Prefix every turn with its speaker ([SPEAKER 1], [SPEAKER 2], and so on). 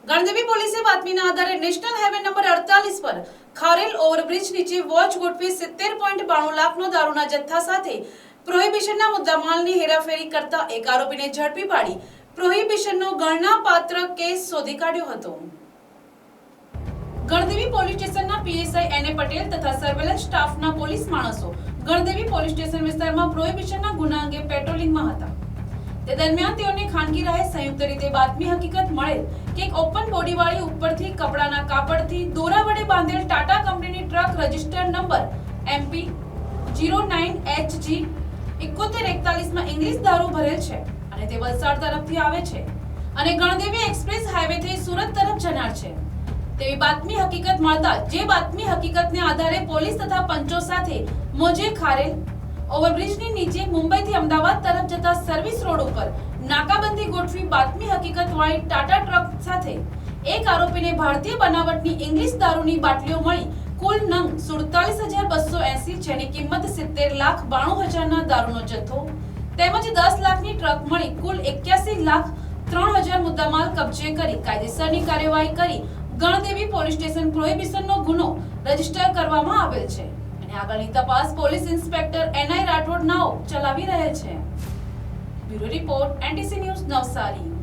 [SPEAKER 1] ગણદેવી પોલીસે બાતમીના આધારે નેશનલ હાઈવે નંબર 48 પર ખારેલ ઓવરબ્રિજ નીચે વોચ ગોઠવી 70.92 લાખનો દારૂના જથ્થા સાથે પ્રોહિબિશનના મુદ્દામાલની હેરાફેરી કરતા એક આરોપીને ઝડપી પાડી પ્રોહિબિશનનો ગણનાપાત્ર કેસ શોધી કાઢ્યો હતો। ગણદેવી પોલીસ સ્ટેશનના પીએસઆઈ એને પટેલ તથા સર્વેલન્સ સ્ટાફના પોલીસ માણસો ગણદેવી પોલીસ સ્ટેશન વિસ્તારમાં પ્રોહિબિશનના ગુના અંગે પેટ્રોલિંગમાં હતા। તે દરમિયાન તેઓને ખાનગી રાહે સંયુક્ત રીતે બાતમી હકીકત મળેલ કે એક ઓપન બોડીવાળી ઉપરથી કપડાના કાપડથી દોરા વડે બાંધેલ ટાટા કંપનીની truck register number MP 09HG 7141 માં ઇંગ્લિશ દારૂ ભરેલ છે અને તે વલસાડ તરફથી આવે છે અને ગણદેવી એક્સપ્રેસ હાઈવેથી સુરત તરફ જનાર છે તેવી બાતમી હકીકત મળતા જે બાતમી હકીકતને આધારે પોલીસ તથા પંચો સાથે મોજે ખારેલ ઓવરબ્રિજની નીચે મુંબઈથી અમદાવાદ તરફ જતા સર્વિસ રોડ ઉપર નાકાબંધી ગોઠવી બાતમી હકીકતવાળી ટાટા ટ્રક સાથે એક આરોપીને ભારતીય બનાવટની ઇંગ્લિશ દારૂની બાટલીઓ મળી કુલ નંગ 47280 જેની કિંમત 70,92,000 ના દારૂનો જથ્થો તેમજ 10 લાખની ટ્રક મળી કુલ 81,03,000 મુદ્દામાલ કબજે કરી કાયદેસરની કાર્યવાહી કરી ગણદેવી પોલીસ સ્ટેશન પ્રોહિબિશનનો ગુનો રજીસ્ટર કરવામાં આવેલ છે અને આગળની તપાસ પોલીસ ઇન્સ્પેક્ટર એનઆઈ રાઠોડ નાઓ ચલાવી રહેલ છે। Bureau report NTC news Navsari.